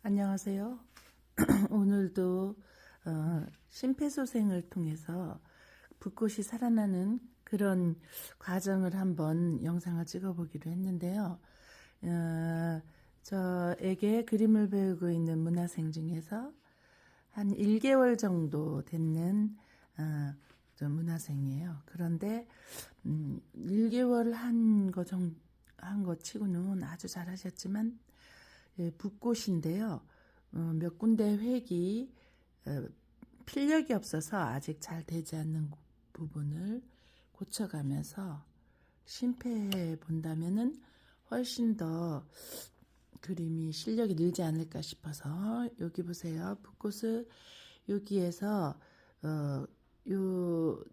안녕하세요. 오늘도 심폐소생을 통해서 붓꽃이 살아나는 그런 과정을 한번 영상을 찍어보기로 했는데요. 저에게 그림을 배우고 있는 문화생 중에서 한 1개월 정도 됐는 저 문화생이에요. 그런데 1개월 한 거 치고는 아주 잘하셨지만 붓꽃인데요. 몇 군데 획이 필력이 없어서 아직 잘 되지 않는 부분을 고쳐가면서 심폐해 본다면은 훨씬 더 그림이 실력이 늘지 않을까 싶어서 여기 보세요. 붓꽃을 여기에서 요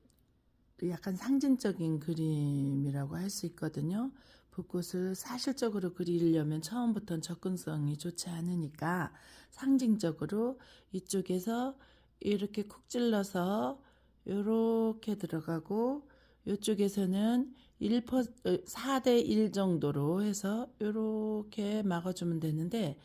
약간 상징적인 그림이라고 할 수 있거든요. 붓꽃을 사실적으로 그리려면 처음부터는 접근성이 좋지 않으니까 상징적으로 이쪽에서 이렇게 쿡 찔러서 이렇게 들어가고 이쪽에서는 4대 1 정도로 해서 이렇게 막아주면 되는데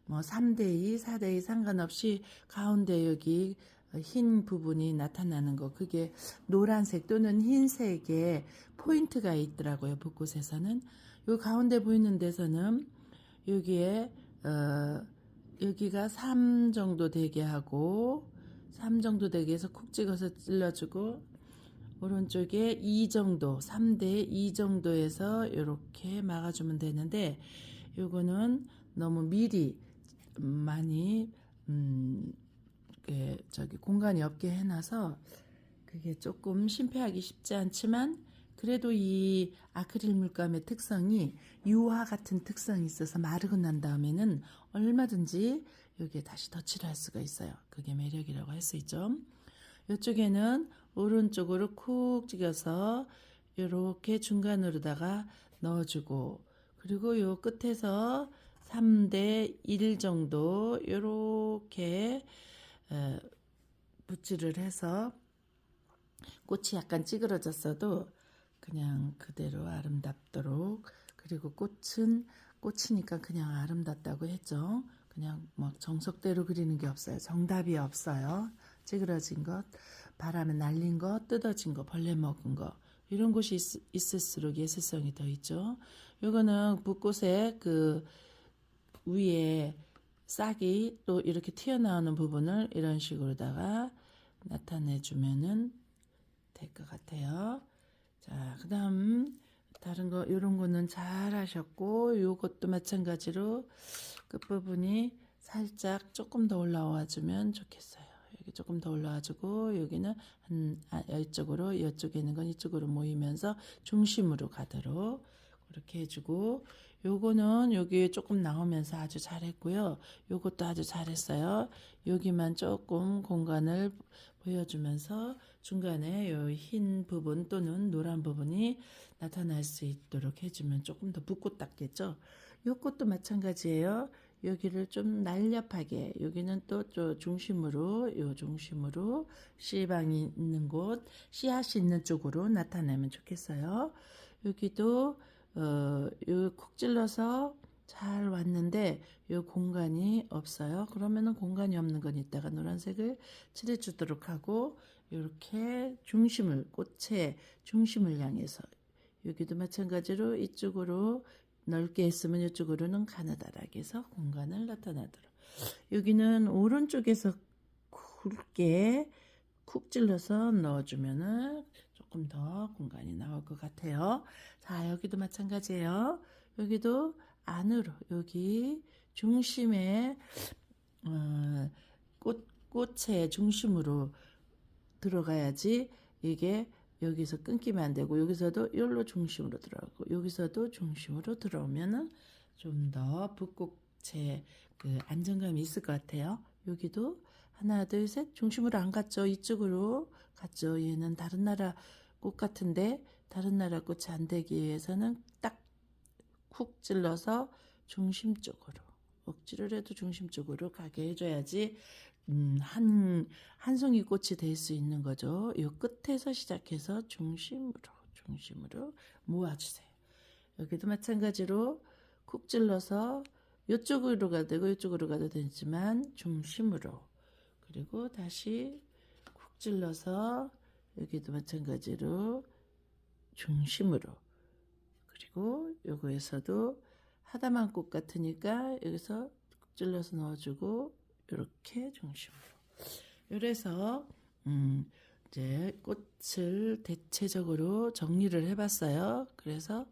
뭐 3대 2, 4대 2 상관없이 가운데 여기 흰 부분이 나타나는 거, 그게 노란색 또는 흰색의 포인트가 있더라고요. 붓꽃에서는 요 가운데 보이는 데서는 여기에 여기가 3 정도 되게 하고 3 정도 되게 해서 콕 찍어서 찔러주고 오른쪽에 2 정도 3대 2 정도에서 이렇게 막아주면 되는데 요거는 너무 미리 많이 공간이 없게 해놔서 그게 조금 심폐하기 쉽지 않지만 그래도 이 아크릴 물감의 특성이 유화 같은 특성이 있어서 마르고 난 다음에는 얼마든지 여기에 다시 덧칠을 할 수가 있어요. 그게 매력이라고 할 수 있죠. 이쪽에는 오른쪽으로 쿡 찍어서 이렇게 중간으로다가 넣어주고, 그리고 요 끝에서 3대 1 정도 이렇게 붓질을 해서 꽃이 약간 찌그러졌어도 그냥 그대로 아름답도록, 그리고 꽃이니까 그냥 아름답다고 했죠. 그냥 막 정석대로 그리는 게 없어요. 정답이 없어요. 찌그러진 것, 바람에 날린 것, 뜯어진 것, 벌레 먹은 것, 이런 곳이 있을수록 예술성이 더 있죠. 요거는 붓꽃의 그 위에 싹이 또 이렇게 튀어나오는 부분을 이런 식으로다가 나타내 주면은 될 것 같아요. 자, 그 다음 다른 거 요런 거는 잘 하셨고, 요것도 마찬가지로 끝부분이 살짝 조금 더 올라와 주면 좋겠어요. 여기 조금 더 올라와 주고, 여기는 이쪽으로, 이쪽에 있는 건 이쪽으로 모이면서 중심으로 가도록 그렇게 해주고, 요거는 여기 조금 나오면서 아주 잘했고요. 요것도 아주 잘했어요. 여기만 조금 공간을 보여주면서 중간에 요 흰 부분 또는 노란 부분이 나타날 수 있도록 해주면 조금 더 붓꽃 같겠죠. 요 꽃도 마찬가지예요. 여기를 좀 날렵하게, 여기는 또 중심으로, 요 중심으로 씨방이 있는 곳, 씨앗이 있는 쪽으로 나타내면 좋겠어요. 여기도 요 콕 찔러서 잘 왔는데 요 공간이 없어요. 그러면은 공간이 없는 건 이따가 노란색을 칠해 주도록 하고, 이렇게 꽃의 중심을 향해서 여기도 마찬가지로 이쪽으로 넓게 했으면 이쪽으로는 가느다랗게 해서 공간을 나타나도록, 여기는 오른쪽에서 굵게 쿡 찔러서 넣어주면은 조금 더 공간이 나올 것 같아요. 자, 여기도 마찬가지예요. 여기도 안으로, 여기 중심에 꽃의 중심으로 들어가야지 이게 여기서 끊기면 안 되고, 여기서도 여기로 중심으로 들어가고, 여기서도 중심으로 들어오면은 좀 더 붓꽃의 그 안정감이 있을 것 같아요. 여기도 하나, 둘, 셋, 중심으로 안 갔죠. 이쪽으로 갔죠. 얘는 다른 나라 꽃 같은데 다른 나라 꽃이 안 되기 위해서는 딱 쿡 찔러서 중심 쪽으로, 억지를 해도 중심 쪽으로 가게 해줘야지 한 송이 꽃이 될 수 있는 거죠. 이 끝에서 시작해서 중심으로 모아주세요. 여기도 마찬가지로 쿡 찔러서 이쪽으로 가도 되고 이쪽으로 가도 되지만 중심으로, 그리고 다시 쿡 찔러서 여기도 마찬가지로 중심으로, 그리고 요거에서도 하다만 꽃 같으니까 여기서 쿡 찔러서 넣어주고 이렇게 중심으로. 이래서 이제 꽃을 대체적으로 정리를 해봤어요. 그래서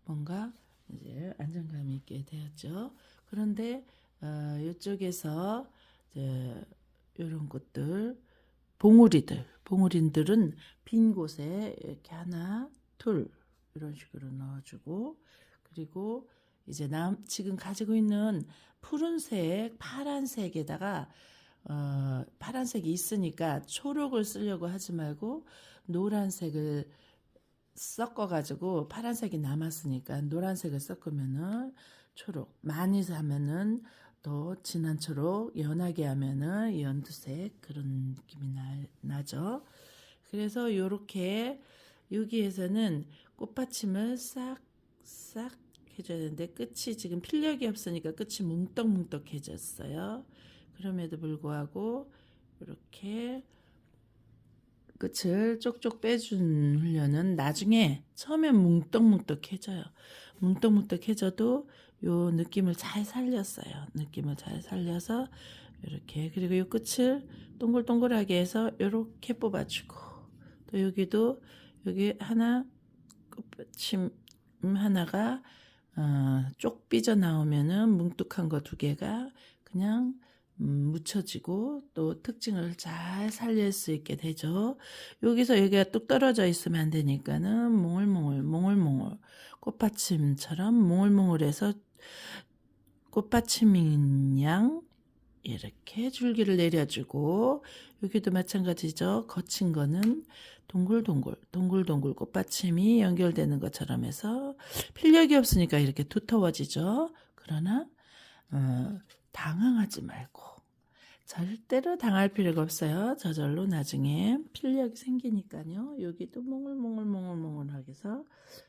뭔가 이제 안정감 있게 되었죠. 그런데 이쪽에서 이제 이런 꽃들, 봉우리들은 빈 곳에 이렇게 하나, 둘 이런 식으로 넣어주고, 그리고 이제 지금 가지고 있는 푸른색, 파란색에다가 파란색이 있으니까 초록을 쓰려고 하지 말고 노란색을 섞어가지고, 파란색이 남았으니까 노란색을 섞으면은 초록, 많이 하면은 더 진한 초록, 연하게 하면은 연두색, 그런 느낌이 나죠. 그래서 요렇게 여기에서는 꽃받침을 싹싹 해줘야 되는데, 끝이 지금 필력이 없으니까 끝이 뭉떡뭉떡해졌어요. 그럼에도 불구하고 이렇게 끝을 쪽쪽 빼준 훈련은 나중에 처음엔 뭉떡뭉떡해져요. 뭉떡뭉떡해져도 요 느낌을 잘 살렸어요. 느낌을 잘 살려서 이렇게, 그리고 요 끝을 동글동글하게 해서 이렇게 뽑아주고, 또 여기도 여기 하나 꽃받침 하나가 쪽 삐져 나오면은 뭉뚝한 거 두 개가 그냥 묻혀지고 또 특징을 잘 살릴 수 있게 되죠. 여기서 여기가 뚝 떨어져 있으면 안 되니까는 몽글몽글 꽃받침처럼 몽글몽글해서 꽃받침인 양 이렇게 줄기를 내려주고, 여기도 마찬가지죠. 거친 거는 동글동글 꽃받침이 연결되는 것처럼 해서, 필력이 없으니까 이렇게 두터워지죠. 그러나 당황하지 말고, 절대로 당할 필요가 없어요. 저절로 나중에 필력이 생기니까요. 여기도 몽글몽글하게 해서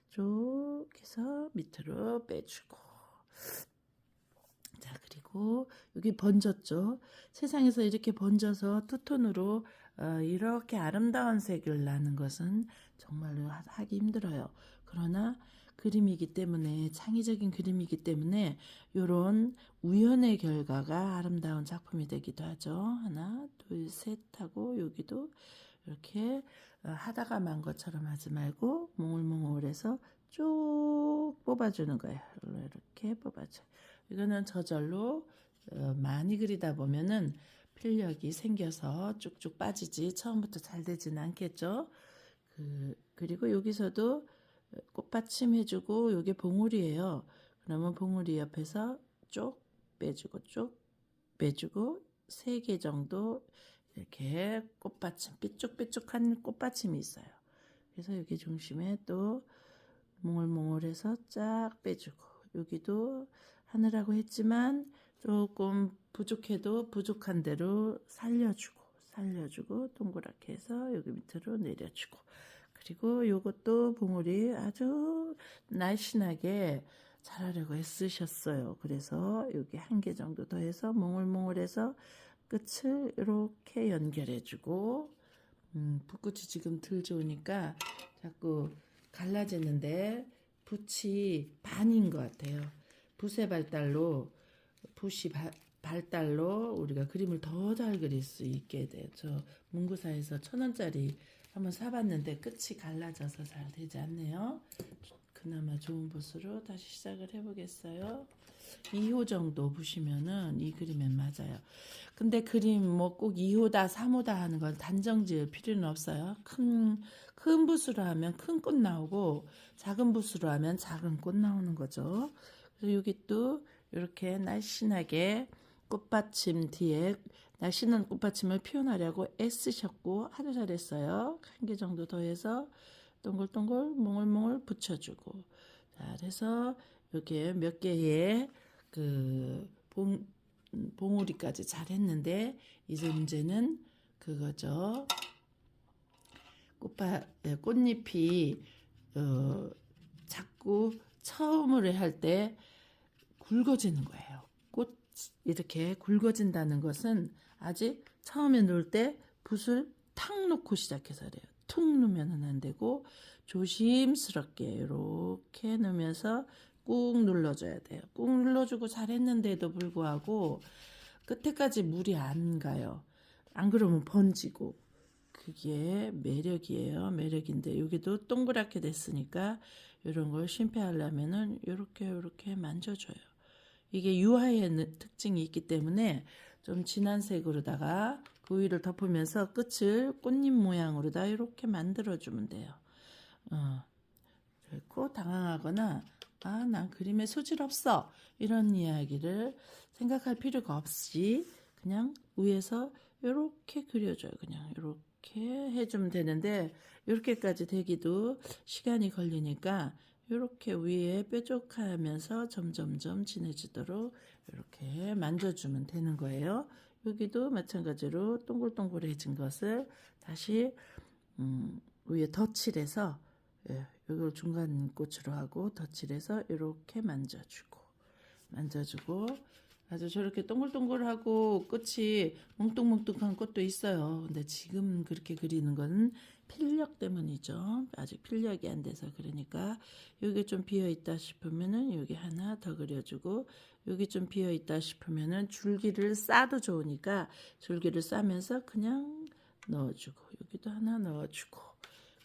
쭉 해서 밑으로 빼주고, 자, 그리고 여기 번졌죠. 세상에서 이렇게 번져서 투톤으로 이렇게 아름다운 색을 나는 것은 정말로 하기 힘들어요. 그러나 그림이기 때문에, 창의적인 그림이기 때문에 이런 우연의 결과가 아름다운 작품이 되기도 하죠. 하나, 둘, 셋 하고 여기도 이렇게 하다가 만 것처럼 하지 말고 몽글몽글해서 쭉 뽑아주는 거예요. 이렇게 뽑아줘. 이거는 저절로 많이 그리다 보면은 필력이 생겨서 쭉쭉 빠지지 처음부터 잘 되지는 않겠죠. 그리고 여기서도 꽃받침 해주고, 요게 봉우리예요. 그러면 봉우리 옆에서 쭉 빼주고 3개 정도 이렇게 꽃받침, 삐쭉삐쭉한 꽃받침이 있어요. 그래서 여기 중심에 또 몽글몽글해서 쫙 빼주고, 여기도 하느라고 했지만 조금 부족해도 부족한 대로 살려주고 동그랗게 해서 여기 밑으로 내려주고, 그리고 요것도 봉우리 아주 날씬하게 잘하려고 애쓰셨어요. 그래서 여기 1개 정도 더 해서 몽글몽글해서 끝을 이렇게 연결해주고, 붓끝이 지금 덜 좋으니까 자꾸 갈라지는데 붓이 반인 것 같아요. 붓의 발달로 우리가 그림을 더 잘 그릴 수 있게 돼요. 저 문구사에서 1,000원짜리 한번 사봤는데 끝이 갈라져서 잘 되지 않네요. 그나마 좋은 붓으로 다시 시작을 해보겠어요. 2호 정도 보시면은 이 그림엔 맞아요. 근데 그림 뭐 꼭 2호다 3호다 하는 건 단정 지을 필요는 없어요. 큰 붓으로 하면 큰 꽃 나오고, 작은 붓으로 하면 작은 꽃 나오는 거죠. 그리고 여기 또 이렇게 날씬하게 꽃받침 뒤에 날씬한 꽃받침을 표현하려고 애쓰셨고 아주 잘했어요. 1개 정도 더 해서 동글동글 몽글몽글 붙여주고, 자, 그래서 이렇게 몇 개의 봉우리까지 잘 했는데, 이제 문제는 그거죠. 꽃잎이 자꾸 처음으로 할 때 굵어지는 거예요. 이렇게 굵어진다는 것은 아직 처음에 놓을 때 붓을 탁 놓고 시작해서 그래요. 툭 놓으면 안 되고 조심스럽게 이렇게 넣으면서 꾹 눌러줘야 돼요. 꾹 눌러주고 잘했는데도 불구하고 끝에까지 물이 안 가요. 안 그러면 번지고. 그게 매력이에요. 매력인데 여기도 동그랗게 됐으니까 이런 걸 심폐하려면은 이렇게 만져줘요. 이게 유화의 특징이 있기 때문에 좀 진한 색으로다가 그 위를 덮으면서 끝을 꽃잎 모양으로다 이렇게 만들어주면 돼요. 그리고 당황하거나 난 그림에 소질 없어 이런 이야기를 생각할 필요가 없이 그냥 위에서 이렇게 그려줘요. 그냥 이렇게 해주면 되는데 이렇게까지 되기도 시간이 걸리니까 이렇게 위에 뾰족하면서 점점점 진해지도록 이렇게 만져주면 되는 거예요. 여기도 마찬가지로 동글동글해진 것을 다시 위에 덧칠해서 이걸 중간 꽃으로 하고 덧칠해서 이렇게 만져주고 아주 저렇게 동글동글하고 끝이 뭉뚱뭉뚱한 꽃도 있어요. 근데 지금 그렇게 그리는 건 필력 때문이죠. 아직 필력이 안 돼서 그러니까 여기 좀 비어 있다 싶으면은 여기 하나 더 그려주고 여기 좀 비어 있다 싶으면은 줄기를 싸도 좋으니까 줄기를 싸면서 그냥 넣어주고 여기도 하나 넣어주고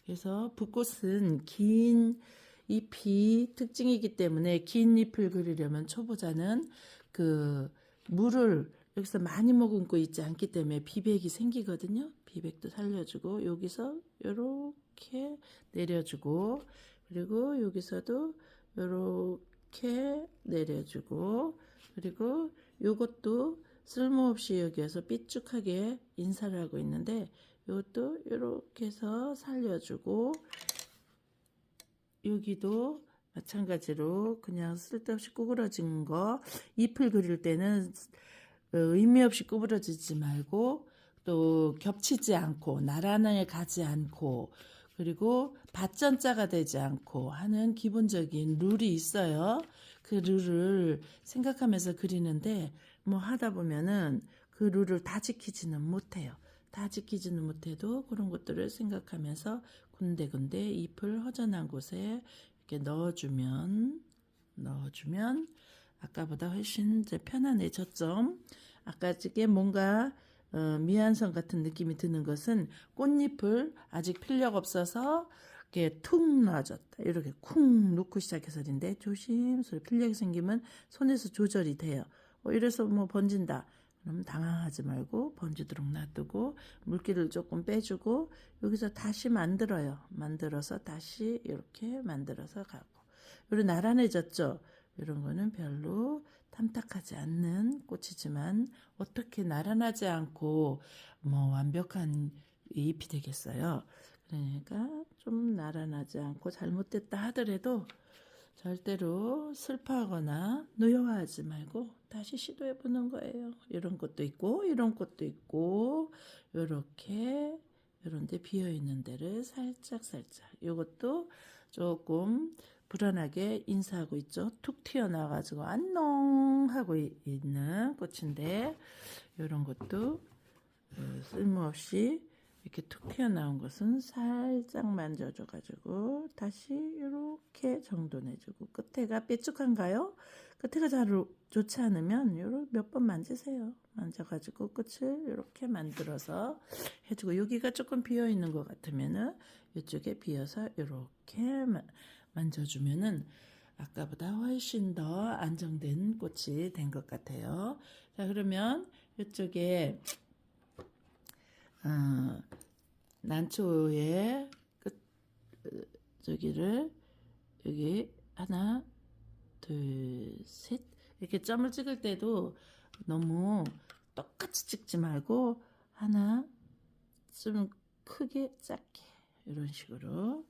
그래서 붓꽃은 긴 잎이 특징이기 때문에 긴 잎을 그리려면 초보자는 그 물을 여기서 많이 머금고 있지 않기 때문에 비백이 생기거든요. 비백도 살려주고 여기서 이렇게 내려주고 그리고 여기서도 이렇게 내려주고 그리고 요것도 쓸모없이 여기에서 삐쭉하게 인사를 하고 있는데 이것도 이렇게 해서 살려주고 여기도 마찬가지로 그냥 쓸데없이 구부러진 거 잎을 그릴 때는 의미 없이 구부러지지 말고 또 겹치지 않고 나란하게 가지 않고 그리고 밭전자가 되지 않고 하는 기본적인 룰이 있어요. 그 룰을 생각하면서 그리는데 뭐 하다 보면은 그 룰을 다 지키지는 못해요. 다 지키지는 못해도 그런 것들을 생각하면서 군데군데 잎을 허전한 곳에 이렇게 넣어주면 아까보다 훨씬 이제 편안해졌죠. 아까 이게 뭔가 미완성 같은 느낌이 드는 것은 꽃잎을 아직 필력 없어서 이렇게 툭 놔줬다. 이렇게 쿵 놓고 시작해서인데 조심스럽게 필력이 생기면 손에서 조절이 돼요. 이래서 뭐 번진다. 그럼 당황하지 말고 번지도록 놔두고 물기를 조금 빼주고 여기서 다시 만들어요. 만들어서 다시 이렇게 만들어서 가고. 그리고 나란해졌죠. 이런 거는 별로 탐탁하지 않는 꽃이지만 어떻게 나란하지 않고 뭐 완벽한 잎이 되겠어요. 그러니까 좀 나란하지 않고 잘못됐다 하더라도 절대로 슬퍼하거나 노여워하지 말고 다시 시도해 보는 거예요. 이런 것도 있고 이런 것도 있고 이렇게 이런 데 비어 있는 데를 살짝 이것도 조금 불안하게 인사하고 있죠. 툭 튀어나와가지고 안녕 하고 있는 꽃인데 이런 것도 쓸모없이 이렇게 툭 튀어나온 것은 살짝 만져줘가지고 다시 이렇게 정돈해주고 끝에가 뾰족한가요? 끝에가 잘 좋지 않으면 요렇게 몇 번 만지세요. 만져가지고 끝을 이렇게 만들어서 해주고 여기가 조금 비어 있는 것 같으면은 이쪽에 비어서 이렇게 만져주면은 아까보다 훨씬 더 안정된 꽃이 된 것 같아요. 자 그러면 이쪽에 난초의 끝 저기를 여기 하나 둘 셋 이렇게 점을 찍을 때도 너무 똑같이 찍지 말고 하나 좀 크게 작게 이런 식으로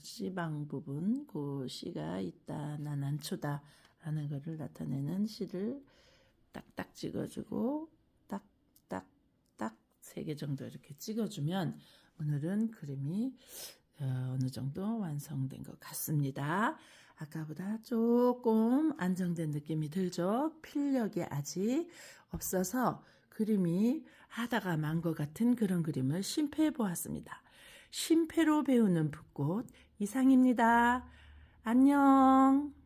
씨방 부분 그 씨가 있다 나 난초다 하는 것을 나타내는 씨를 딱딱 찍어주고 딱딱딱 3개 정도 이렇게 찍어주면 오늘은 그림이 어느 정도 완성된 것 같습니다. 아까보다 조금 안정된 느낌이 들죠. 필력이 아직 없어서 그림이 하다가 만 것 같은 그런 그림을 심폐해 보았습니다. 심폐로 배우는 붓꽃 이상입니다. 안녕.